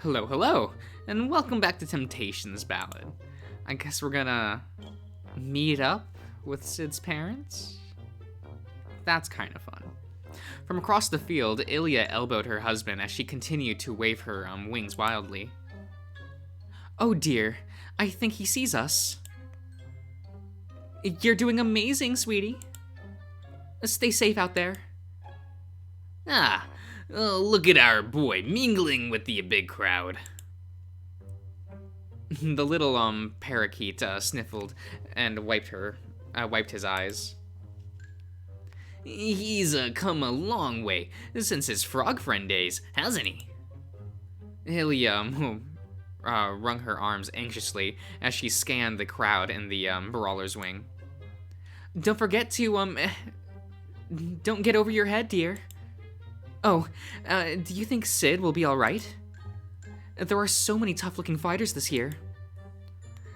Hello, hello, and welcome back to Temptations Ballad. I guess we're gonna meet up with Sid's parents? That's kind of fun. From across the field, Ilya elbowed her husband as she continued to wave her wings wildly. Oh dear, I think he sees us. You're doing amazing, sweetie. Stay safe out there. Look at our boy mingling with the big crowd. The little parakeet sniffled and wiped his eyes. He's come a long way since his frog friend days, hasn't he? Ilya wrung her arms anxiously as she scanned the crowd in the brawler's wing. Don't forget to don't get over your head, dear. Oh, do you think Sid will be alright? There are so many tough-looking fighters this year.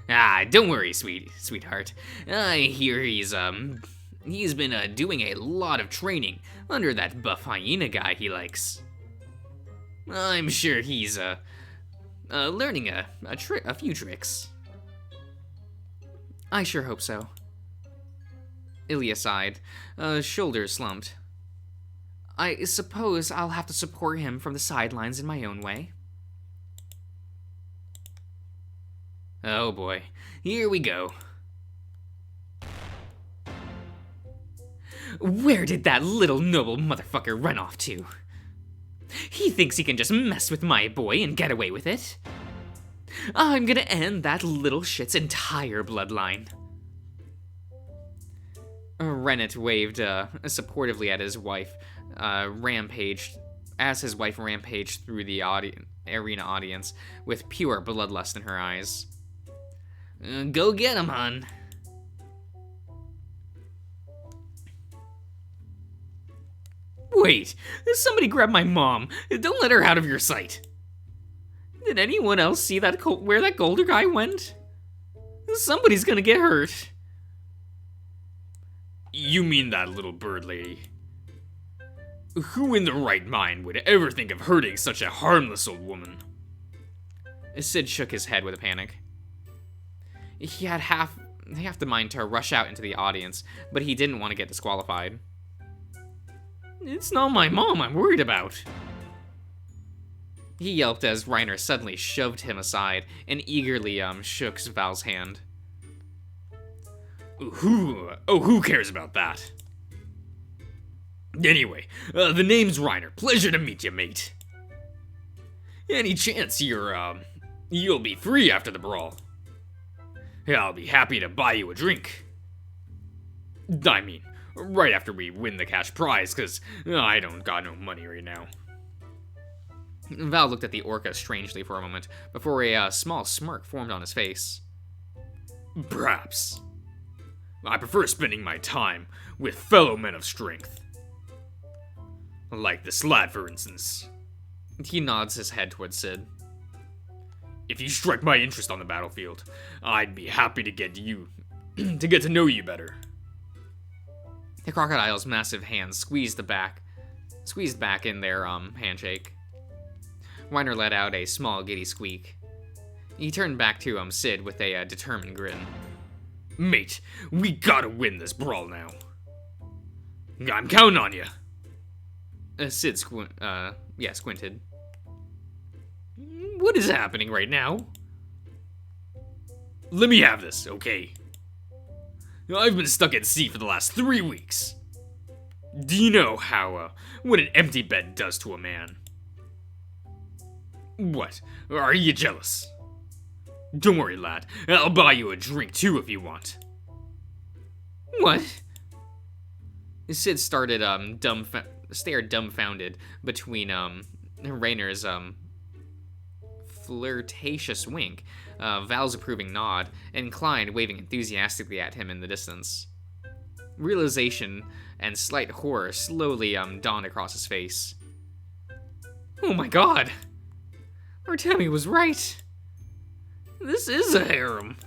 Don't worry, sweetheart. I hear he's been doing a lot of training under that buff hyena guy he likes. I'm sure he's learning a few tricks. I sure hope so. Ilya sighed, shoulders slumped. I suppose I'll have to support him from the sidelines in my own way. Oh boy, here we go. Where did that little noble motherfucker run off to? He thinks he can just mess with my boy and get away with it. I'm gonna end that little shit's entire bloodline. Rennet waved supportively at his wife, as his wife rampaged through the arena audience with pure bloodlust in her eyes. Go get him, hon. Wait, somebody grab my mom. Don't let her out of your sight. Did anyone else see where that Golder guy went? Somebody's gonna get hurt. You mean that little bird lady? Who in their right mind would ever think of hurting such a harmless old woman? Sid shook his head with panic. He had half the mind to rush out into the audience, but he didn't want to get disqualified. It's not my mom I'm worried about. He yelped as Reiner suddenly shoved him aside and eagerly shook Val's hand. Who cares about that? Anyway, the name's Reiner. Pleasure to meet you, mate. Any chance you'll be free after the brawl? I'll be happy to buy you a drink. I mean, right after we win the cash prize, cause I don't got no money right now. Val looked at the orca strangely for a moment before a small smirk formed on his face. Perhaps. I prefer spending my time with fellow men of strength. Like this lad, for instance. He nods his head towards Sid. If you strike my interest on the battlefield, I'd be happy to get to know you better. The crocodile's massive hands squeezed back in their handshake. Reiner let out a small giddy squeak. He turned back to Sid with a determined grin. Mate, we gotta win this brawl now. I'm counting on you. Sid squinted. What is happening right now? Let me have this, okay? I've been stuck at sea for the last 3 weeks. Do you know what an empty bed does to a man? What? Are you jealous? Don't worry, lad. I'll buy you a drink too if you want. What? Sid stared dumbfounded between Rainer's flirtatious wink, Val's approving nod, and Klein waving enthusiastically at him in the distance. Realization and slight horror slowly dawned across his face. Oh my god! Artemi was right! This is a harem!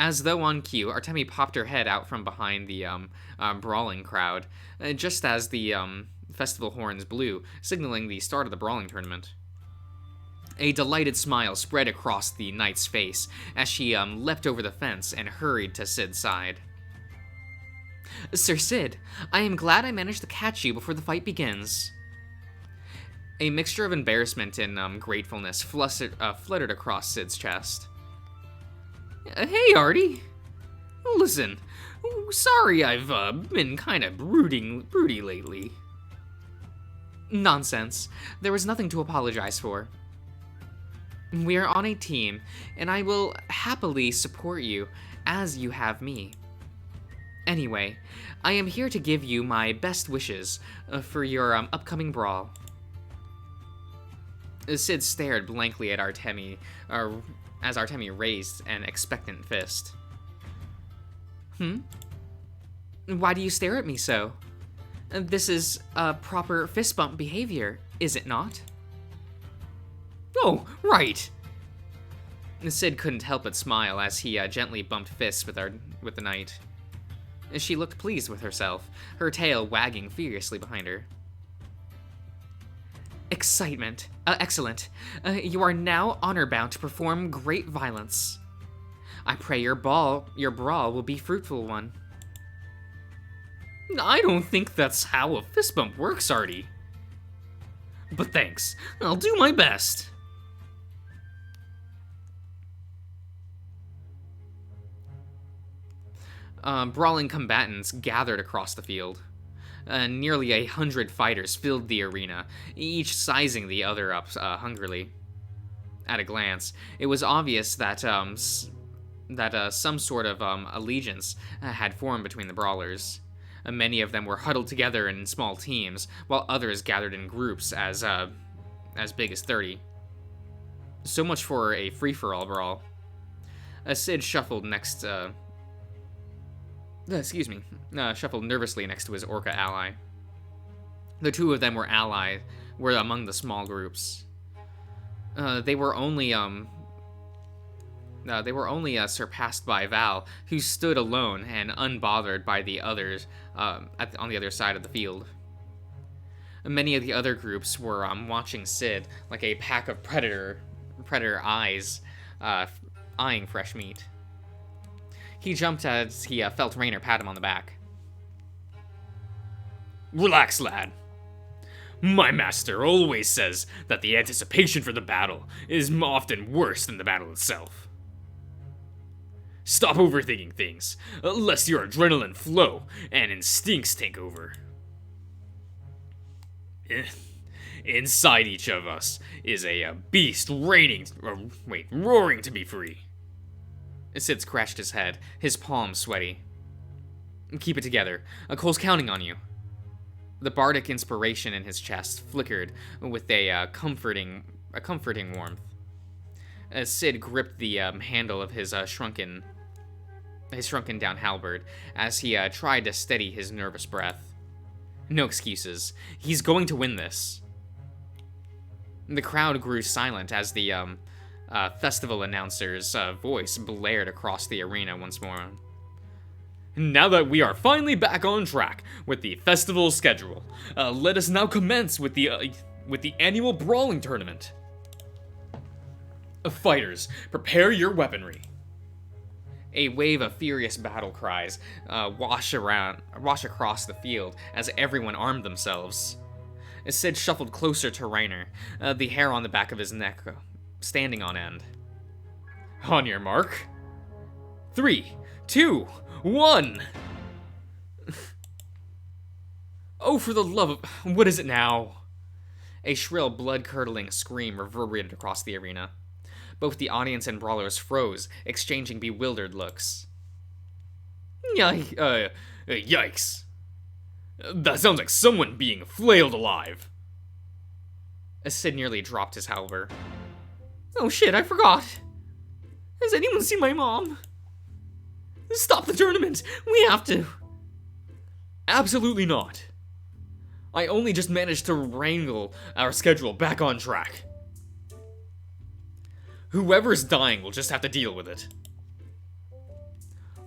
As though on cue, Artemi popped her head out from behind the brawling crowd, just as the festival horns blew, signaling the start of the brawling tournament. A delighted smile spread across the knight's face as she leapt over the fence and hurried to Sid's side. "Sir Sid, I am glad I managed to catch you before the fight begins." A mixture of embarrassment and gratefulness fluttered across Sid's chest. "Hey, Artie. Listen, sorry I've been kind of broody lately." "Nonsense. There was nothing to apologize for. We are on a team, and I will happily support you as you have me. Anyway, I am here to give you my best wishes for your upcoming brawl." Sid stared blankly at Artemi, as Artemi raised an expectant fist. Why do you stare at me so? This is proper fist bump behavior, is it not? "Oh, right." Sid couldn't help but smile as he gently bumped fists with the knight. She looked pleased with herself, her tail wagging furiously behind her. "Excitement. Excellent. You are now honor-bound to perform great violence. I pray your brawl will be a fruitful one." "I don't think that's how a fist bump works, Artie. But thanks. I'll do my best." Brawling combatants gathered across the field. Nearly 100 fighters filled the arena, each sizing the other up hungrily. At a glance, it was obvious that some sort of allegiance had formed between the brawlers. Many of them were huddled together in small teams, while others gathered in groups as big as 30. So much for a free-for-all brawl. Sid shuffled shuffled nervously next to his Orca ally. The two of them were among the small groups. They were only surpassed by Val, who stood alone and unbothered by the others on the other side of the field. Many of the other groups were watching Sid like a pack of predator eyes eyeing fresh meat. He jumped as he felt Raynor pat him on the back. "Relax, lad. My master always says that the anticipation for the battle is often worse than the battle itself. Stop overthinking things, lest your adrenaline flow and instincts take over. Inside each of us is a beast roaring to be free." Sid scratched his head, his palms sweaty. "Keep it together. Cole's counting on you." The bardic inspiration in his chest flickered with a comforting warmth. Sid gripped the handle of his shrunken down halberd as he tried to steady his nervous breath. No excuses. He's going to win this. The crowd grew silent as the festival announcer's voice blared across the arena once more. "Now that we are finally back on track with the festival schedule, let us now commence with the annual brawling tournament. Fighters, prepare your weaponry." A wave of furious battle cries wash across the field as everyone armed themselves. Sid shuffled closer to Raynor, the hair on the back of his neck standing on end. "On your mark. 3, 2, 1. Oh, for the love of... What is it now? A shrill, blood-curdling scream reverberated across the arena. Both the audience and brawlers froze, exchanging bewildered looks. Yikes. That sounds like someone being flailed alive." Sid nearly dropped his halberd. "Oh shit, I forgot. Has anyone seen my mom? Stop the tournament! We have to!" "Absolutely not. I only just managed to wrangle our schedule back on track. Whoever's dying will just have to deal with it."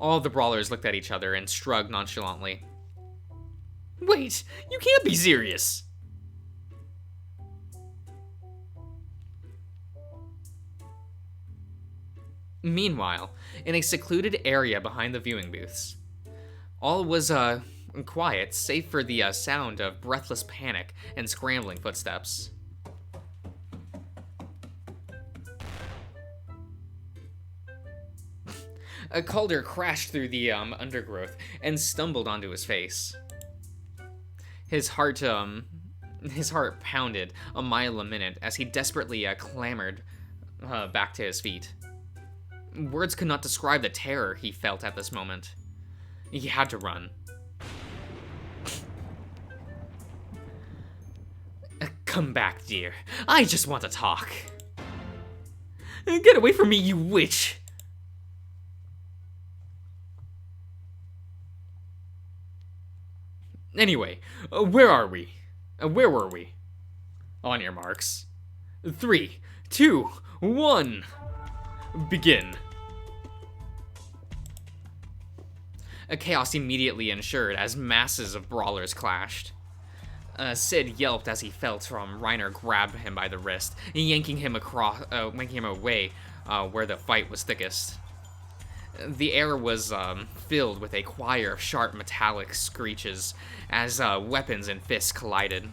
All the brawlers looked at each other and shrugged nonchalantly. Wait, you can't be serious! Meanwhile, in a secluded area behind the viewing booths, all was quiet, save for the sound of breathless panic and scrambling footsteps. A Calder crashed through the undergrowth and stumbled onto his face. His heart pounded a mile a minute as he desperately clambered back to his feet. Words could not describe the terror he felt at this moment. He had to run. Come back, dear. I just want to talk. Get away from me, you witch! Anyway, where are we? Where were we? On your marks. 3, 2, 1. Begin. A chaos immediately ensued as masses of brawlers clashed. Sid yelped as he felt Reiner grab him by the wrist, yanking him away where the fight was thickest. The air was filled with a choir of sharp metallic screeches as weapons and fists collided.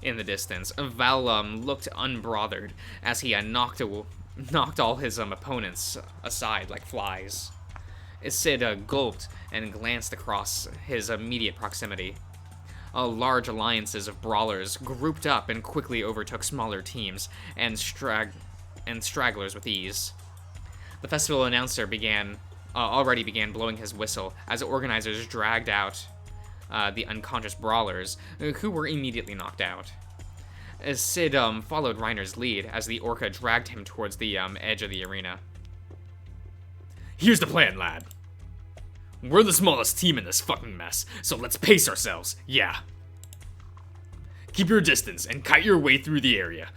In the distance, Val looked unbothered as he knocked all his opponents aside like flies. Sid gulped and glanced across his immediate proximity. Large alliances of brawlers grouped up and quickly overtook smaller teams and stragglers with ease. The festival announcer already began blowing his whistle as the organizers dragged out the unconscious brawlers, who were immediately knocked out. As Sid followed Reiner's lead as the Orca dragged him towards the edge of the arena. Here's the plan, lad. We're the smallest team in this fucking mess, so let's pace ourselves, yeah. Keep your distance and kite your way through the area,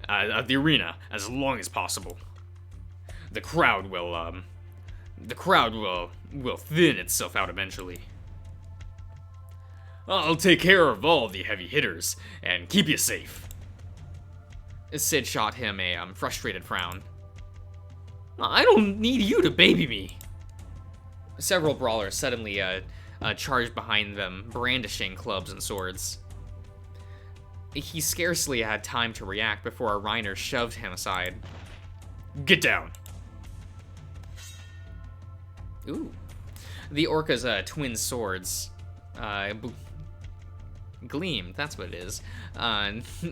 the arena, as long as possible. The crowd will thin itself out eventually. I'll take care of all the heavy hitters and keep you safe. Sid shot him a frustrated frown. I don't need you to baby me. Several brawlers suddenly charged behind them, brandishing clubs and swords. He scarcely had time to react before Reiner shoved him aside. Get down. Ooh. The Orca's twin swords gleamed, that's what it is,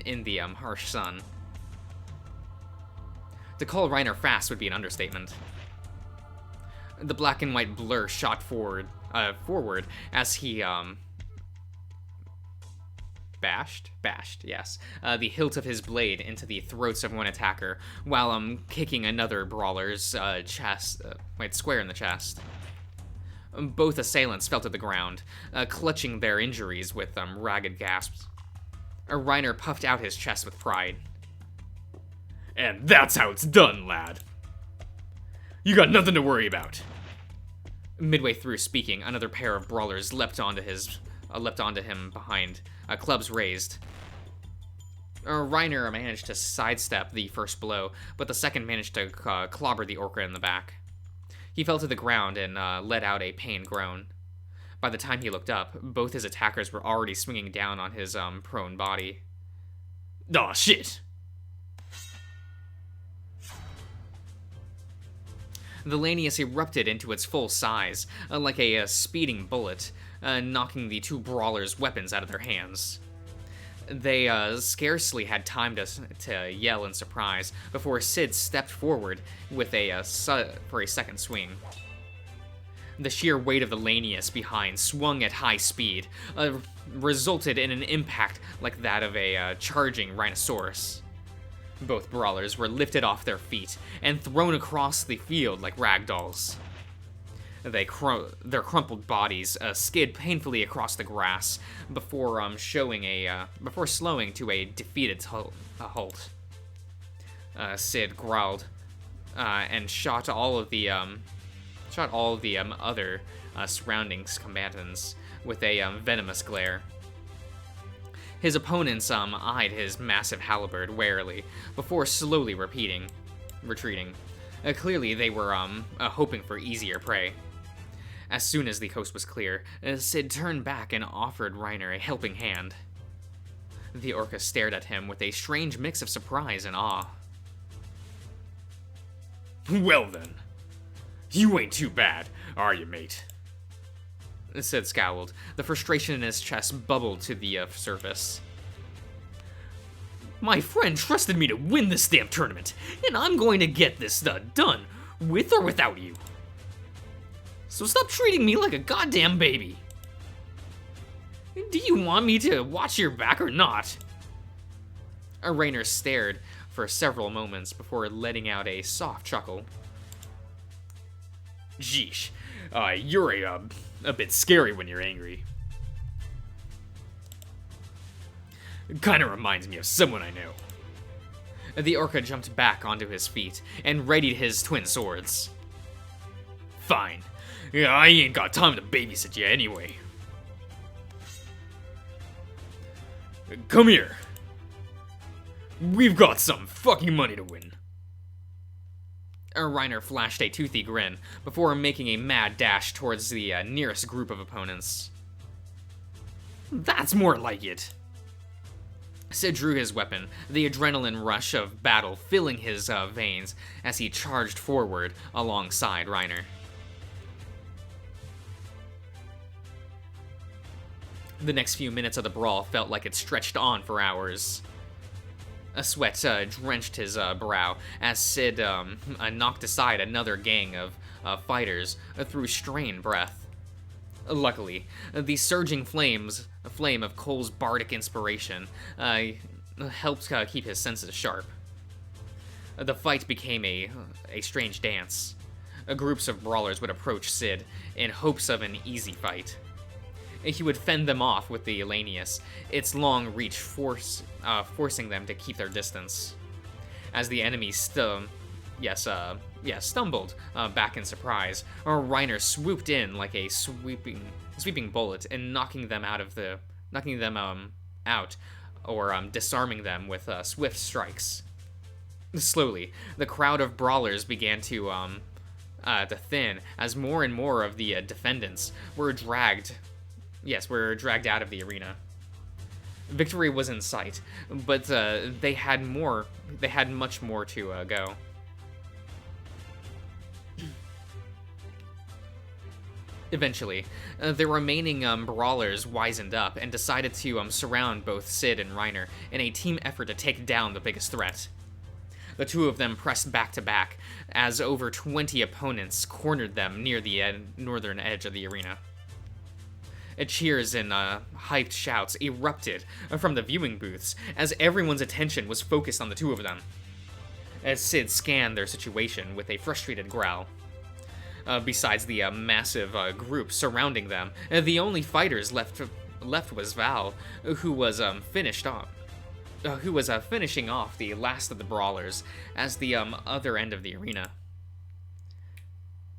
in the harsh sun. To call Reiner fast would be an understatement. The black and white blur shot forward as he bashed, yes, the hilt of his blade into the throats of one attacker, while kicking another brawler's chest, square in the chest. Both assailants fell to the ground, clutching their injuries with ragged gasps. Reiner puffed out his chest with pride. And that's how it's done, lad. You got nothing to worry about. Midway through speaking, another pair of brawlers leapt onto him behind, clubs raised. Reiner managed to sidestep the first blow, but the second managed to clobber the Orca in the back. He fell to the ground and let out a pained groan. By the time he looked up, both his attackers were already swinging down on his prone body. Aw, shit! The Lanius erupted into its full size, like a speeding bullet, knocking the two brawlers' weapons out of their hands. They scarcely had time to yell in surprise before Sid stepped forward with for a second swing. The sheer weight of the Lanius behind, swung at high speed, resulted in an impact like that of a charging rhinoceros. Both brawlers were lifted off their feet and thrown across the field like ragdolls. Their crumpled bodies skid painfully across the grass before slowing to a defeated halt. Sid growled and shot all of the shot all of the other surrounding combatants with a venomous glare. His opponents eyed his massive halberd warily before slowly retreating. Clearly, they were hoping for easier prey. As soon as the coast was clear, Cid turned back and offered Reiner a helping hand. The Orca stared at him with a strange mix of surprise and awe. Well then, you ain't too bad, are you, mate? Cid scowled. The frustration in his chest bubbled to the surface. My friend trusted me to win this damn tournament, and I'm going to get this done, with or without you. So stop treating me like a goddamn baby. Do you want me to watch your back or not? Reiner stared for several moments before letting out a soft chuckle. Jeesh, you're a bit scary when you're angry. Kinda reminds me of someone I know. The Orca jumped back onto his feet and readied his twin swords. Fine. Yeah, I ain't got time to babysit you anyway. Come here. We've got some fucking money to win. Reiner flashed a toothy grin before making a mad dash towards the nearest group of opponents. That's more like it. Cid drew his weapon, the adrenaline rush of battle filling his veins as he charged forward alongside Reiner. The next few minutes of the brawl felt like it stretched on for hours. A sweat drenched his brow as Cid knocked aside another gang of fighters through strained breath. Luckily, the surging flame of Cole's bardic inspiration helped keep his senses sharp. The fight became a strange dance. Groups of brawlers would approach Cid in hopes of an easy fight. He would fend them off with the Elanius, its long reach forcing them to keep their distance. As the enemy stumbled back in surprise, Reiner swooped in like a sweeping bullet and knocking them out or disarming them with swift strikes. Slowly, the crowd of brawlers began to thin as more and more of the defendants were dragged out of the arena. Victory was in sight, but they had much more to go. Eventually, the remaining brawlers wisened up and decided to surround both Cid and Reiner in a team effort to take down the biggest threat. The two of them pressed back to back as over 20 opponents cornered them near the northern edge of the arena. Cheers and hyped shouts erupted from the viewing booths as everyone's attention was focused on the two of them. As Cid scanned their situation with a frustrated growl. Besides the massive group surrounding them, the only fighters left was Val, who was finishing off the last of the brawlers as the other end of the arena.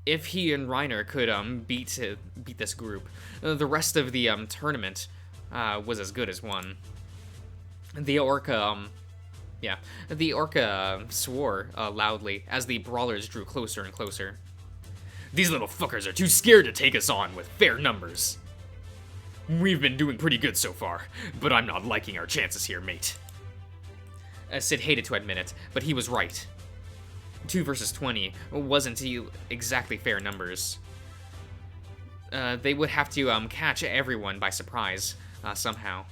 If he and Reiner could beat this group, the rest of the tournament was as good as won. The Orca swore loudly as the brawlers drew closer and closer. These little fuckers are too scared to take us on with fair numbers. We've been doing pretty good so far, but I'm not liking our chances here, mate. Cid hated to admit it, but he was right. 2 versus 20 wasn't exactly fair numbers. They would have to catch everyone by surprise somehow.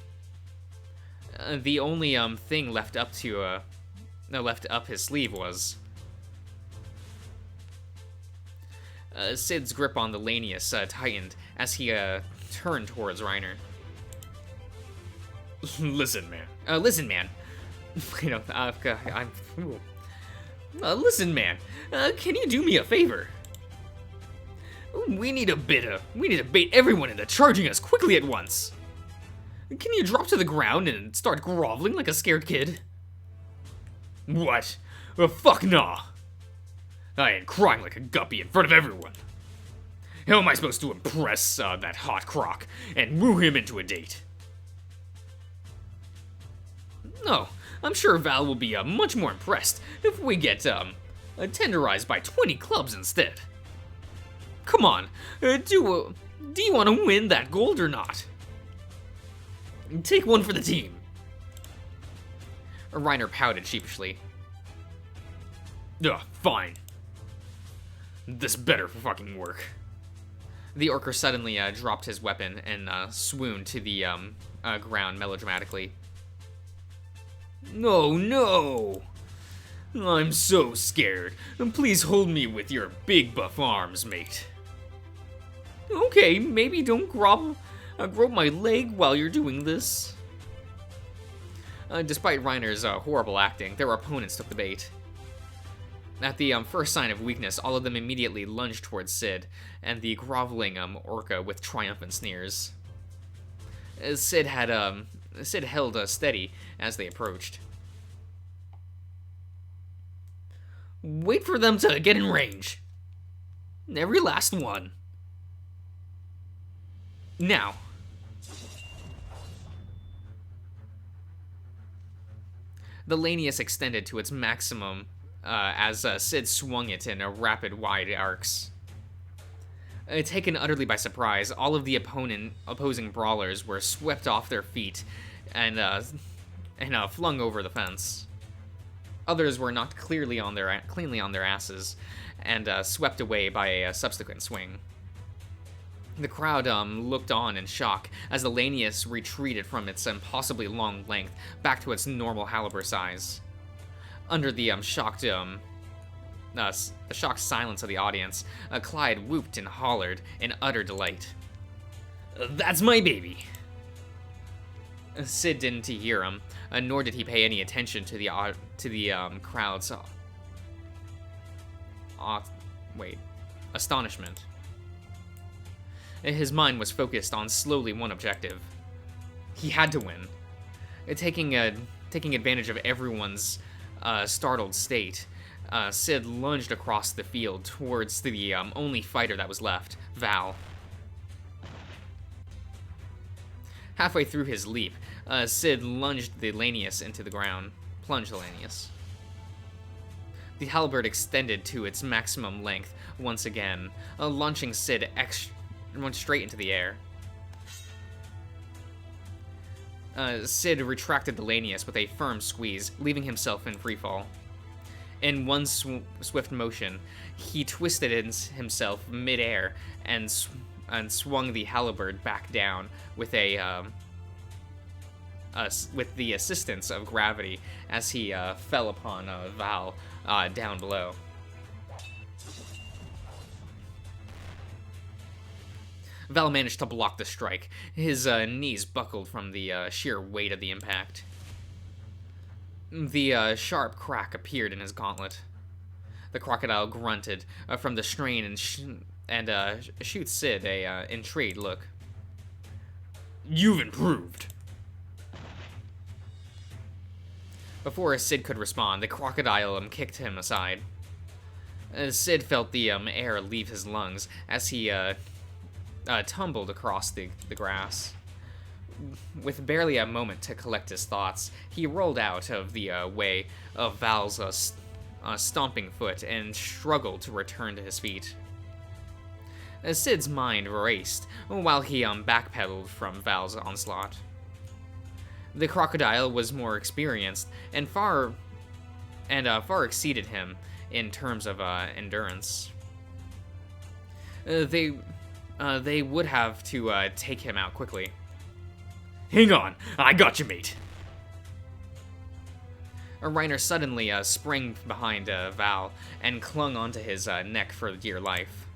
The only thing left up his sleeve was Cid's grip on the Lanius tightened as he turned towards Reiner. Listen, man. Listen, man. Listen, man. Can you do me a favor? We need to bait everyone into charging us quickly at once. Can you drop to the ground and start groveling like a scared kid? What? Fuck nah. I ain't crying like a guppy in front of everyone. How am I supposed to impress that hot croc and woo him into a date? No, I'm sure Val will be much more impressed if we get tenderized by 20 clubs instead. Come on, do you want to win that gold or not? Take one for the team. Reiner pouted sheepishly. Ugh, fine. This better fucking work. The orca suddenly dropped his weapon and swooned to the ground melodramatically. No, no! I'm so scared. Please hold me with your big buff arms, mate. Okay, maybe don't grope my leg while you're doing this. Despite Reiner's horrible acting, their opponents took the bait. At the first sign of weakness, all of them immediately lunged towards Sid and the groveling orca with triumphant sneers. Sid held steady as they approached. Wait for them to get in range. Every last one. Now. The lanius extended to its maximum as Sid swung it in rapid, wide arcs. Taken utterly by surprise, all of the opposing brawlers were swept off their feet and flung over the fence. Others were knocked cleanly on their asses and swept away by a subsequent swing. The crowd looked on in shock as the lanius retreated from its impossibly long length back to its normal caliber size. Under the shocked silence of the audience, Clyde whooped and hollered in utter delight. That's my baby! Sid didn't hear him, nor did he pay any attention to the crowd's astonishment. His mind was focused on slowly one objective. He had to win. Taking advantage of everyone's startled state, Sid lunged across the field towards the only fighter that was left, Val. Halfway through his leap, Sid plunged the lanius into the ground. The halberd extended to its maximum length once again, launching Sid straight into the air. Sid retracted the lanius with a firm squeeze, leaving himself in freefall. In one swift motion, he twisted himself mid-air and swung the halberd back down with the assistance of gravity as he fell upon Val down below. Val managed to block the strike. His knees buckled from the sheer weight of the impact. The sharp crack appeared in his gauntlet. The crocodile grunted from the strain and shoots Sid a intrigued look. You've improved. Before Sid could respond, the crocodile kicked him aside. Sid felt the air leave his lungs as he tumbled across the grass. With barely a moment to collect his thoughts, he rolled out of the way of Val's stomping foot and struggled to return to his feet. Sid's mind raced while he backpedaled from Val's onslaught. The crocodile was more experienced and far exceeded him in terms of endurance. They would have to take him out quickly. Hang on, I got you, mate. Reiner suddenly sprang behind Val and clung onto his neck for dear life.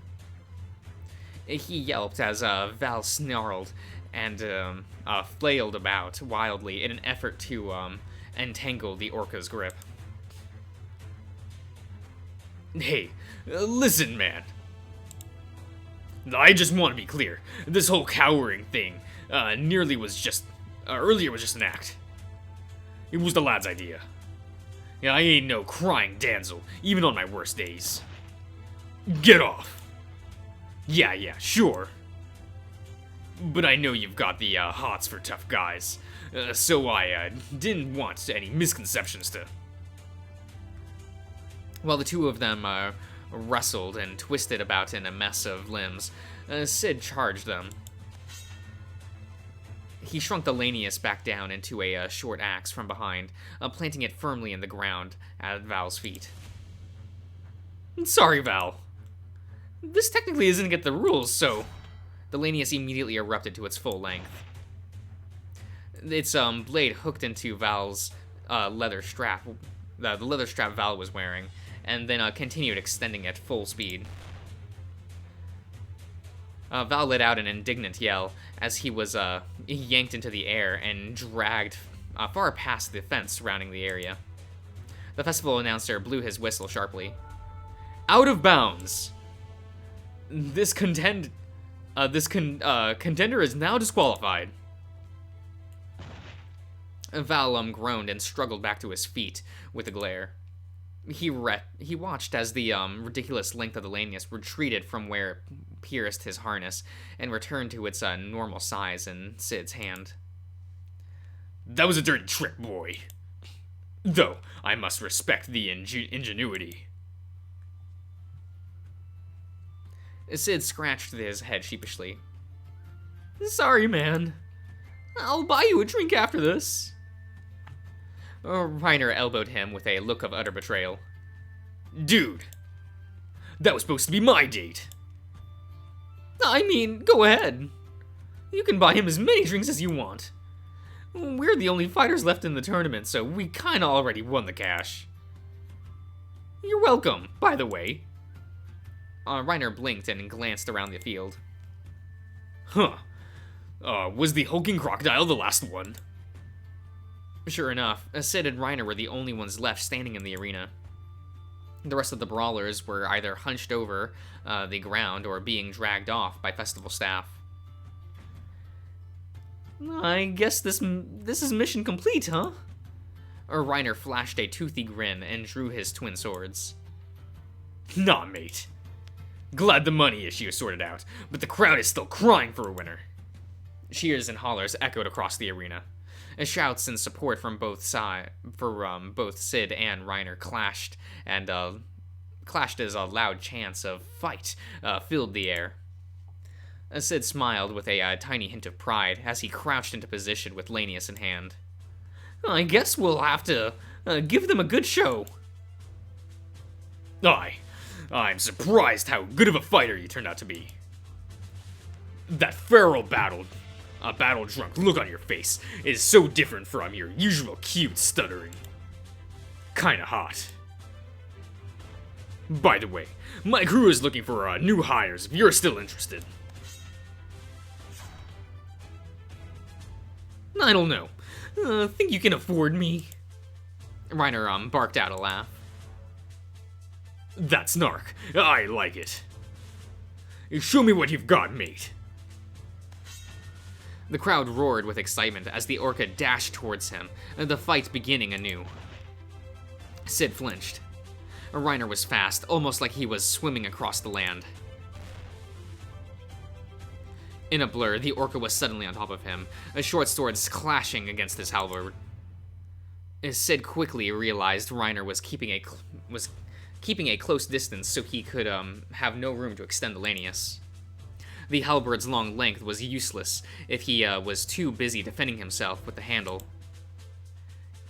He yelped as Val snarled and flailed about wildly in an effort to entangle the orca's grip. Hey, listen, man. I just want to be clear. This whole cowering thing earlier was just an act. It was the lad's idea. I ain't no crying damsel, even on my worst days. Get off. Yeah, sure. But I know you've got the hots for tough guys, so I didn't want any misconceptions to... While the two of them wrestled and twisted about in a mess of limbs, Sid charged them. He shrunk the Lanius back down into a short axe from behind, planting it firmly in the ground at Val's feet. Sorry, Val. This technically isn't against the rules, so... The Lanius immediately erupted to its full length. Its blade hooked into Val's leather strap, the leather strap Val was wearing, and then continued extending at full speed. Val let out an indignant yell as he was yanked into the air and dragged far past the fence surrounding the area. The festival announcer blew his whistle sharply. Out of bounds! This contender is now disqualified. Val groaned and struggled back to his feet with a glare. He watched as the ridiculous length of the Lanius retreated from where it pierced his harness and returned to its normal size in Sid's hand. That was a dirty trick, boy. Though, I must respect the ingenuity. Sid scratched his head sheepishly. Sorry, man. I'll buy you a drink after this. Reiner elbowed him with a look of utter betrayal. Dude, that was supposed to be my date. I mean, go ahead. You can buy him as many drinks as you want. We're the only fighters left in the tournament, so we kinda already won the cash. You're welcome, by the way. Reiner blinked and glanced around the field. Huh. Was the hulking crocodile the last one? Sure enough, Sid and Reiner were the only ones left standing in the arena. The rest of the brawlers were either hunched over the ground or being dragged off by festival staff. I guess this is mission complete, huh? Reiner flashed a toothy grin and drew his twin swords. Nah, mate. Glad the money issue is sorted out, but the crowd is still crying for a winner. Cheers and hollers echoed across the arena. Shouts and support from both Sid and Reiner clashed as loud chants of "fight" filled the air. Sid smiled with a tiny hint of pride as he crouched into position with Lanius in hand. I guess we'll have to give them a good show. I'm surprised how good of a fighter you turned out to be. That feral battle drunk look on your face is so different from your usual cute stuttering. Kinda hot. By the way, my crew is looking for new hires if you're still interested. I don't know. Think you can afford me? Reiner barked out a laugh. That's narc. I like it. Show me what you've got, mate. The crowd roared with excitement as the orca dashed towards him, the fight beginning anew. Sid flinched. Reiner was fast, almost like he was swimming across the land. In a blur, the orca was suddenly on top of him, a short sword clashing against his halberd. Sid quickly realized Reiner was keeping a close distance so he could have no room to extend the Lanius. The halberd's long length was useless if he was too busy defending himself with the handle.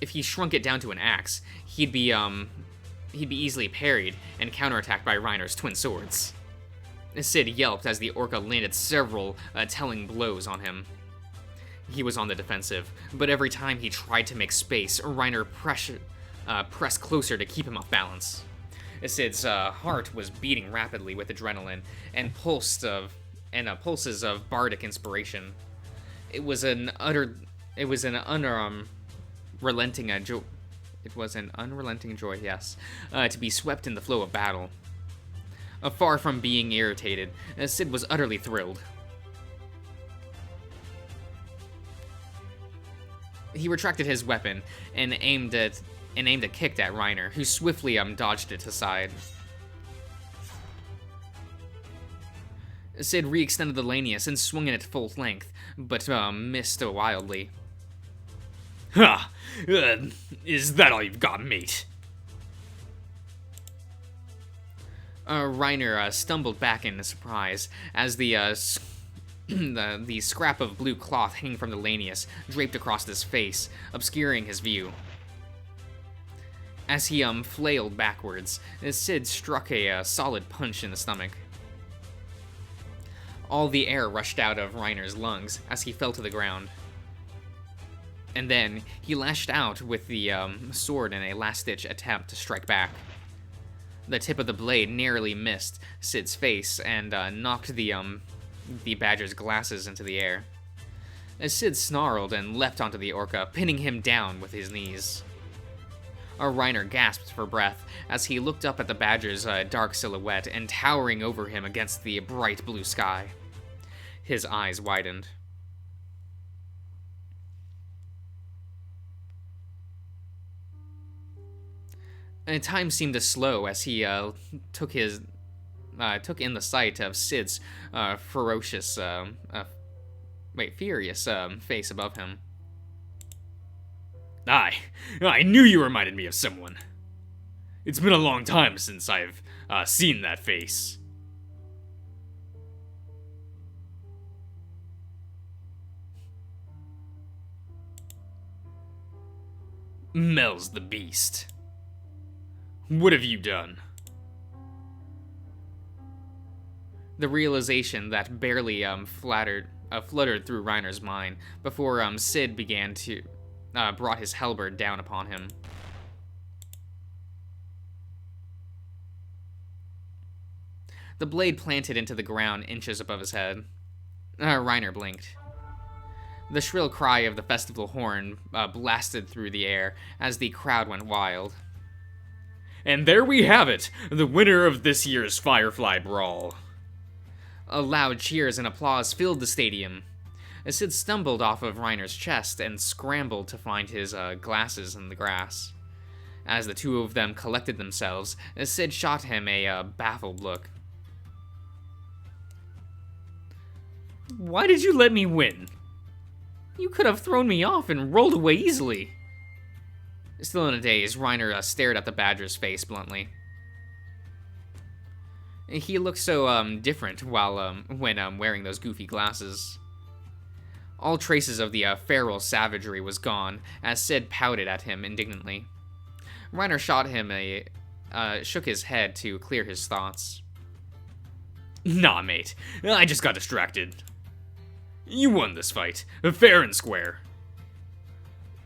If he shrunk it down to an axe, he'd be easily parried and counterattacked by Reiner's twin swords. Sid yelped as the orca landed several telling blows on him. He was on the defensive, but every time he tried to make space, Reiner pressed closer to keep him off balance. Sid's heart was beating rapidly with adrenaline and pulses of bardic inspiration. It was an unrelenting joy, yes, to be swept in the flow of battle. Far from being irritated, Sid was utterly thrilled. He retracted his weapon and aimed a kick at Reiner, who swiftly dodged it aside. Sid re-extended the lanius and swung it at full length, but missed wildly. Ha! Is that all you've got, mate? Reiner stumbled back in surprise as the the scrap of blue cloth hanging from the lanius draped across his face, obscuring his view. As he flailed backwards, Sid struck a solid punch in the stomach. All the air rushed out of Reiner's lungs as he fell to the ground. And then he lashed out with the sword in a last-ditch attempt to strike back. The tip of the blade nearly missed Sid's face and knocked the badger's glasses into the air. As Sid snarled and leapt onto the orca, pinning him down with his knees. Reiner gasped for breath as he looked up at the badger's dark silhouette and towering over him against the bright blue sky. His eyes widened. And time seemed to slow as he took in the sight of Sid's furious face above him. I knew you reminded me of someone. It's been a long time since I've seen that face. Mel's the beast. What have you done? The realization that barely fluttered through Reiner's mind before Sid began to brought his halberd down upon him. The blade planted into the ground inches above his head. Reiner blinked. The shrill cry of the festival horn blasted through the air as the crowd went wild. And there we have it, the winner of this year's Firefly Brawl. Loud cheers and applause filled the stadium. Sid stumbled off of Reiner's chest and scrambled to find his glasses in the grass. As the two of them collected themselves, Sid shot him a baffled look. Why did you let me win? You could have thrown me off and rolled away easily. Still in a daze, Reiner stared at the badger's face bluntly. He looked so different when wearing those goofy glasses. All traces of the feral savagery was gone as Sid pouted at him indignantly. Reiner shook his head to clear his thoughts. Nah, mate, I just got distracted. You won this fight, fair and square.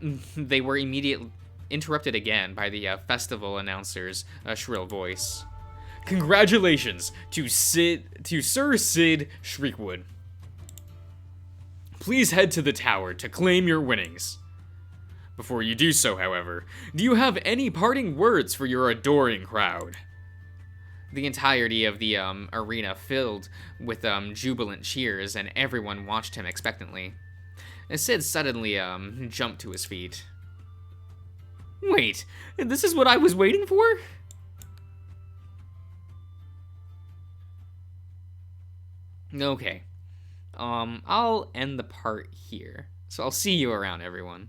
They were immediately interrupted again by the festival announcer's shrill voice. Congratulations to Sir Sid Shriekwood. Please head to the tower to claim your winnings. Before you do so, however, do you have any parting words for your adoring crowd? The entirety of the arena filled with jubilant cheers, and everyone watched him expectantly. Sid suddenly jumped to his feet. Wait, this is what I was waiting for? Okay. I'll end the part here. So I'll see you around, everyone.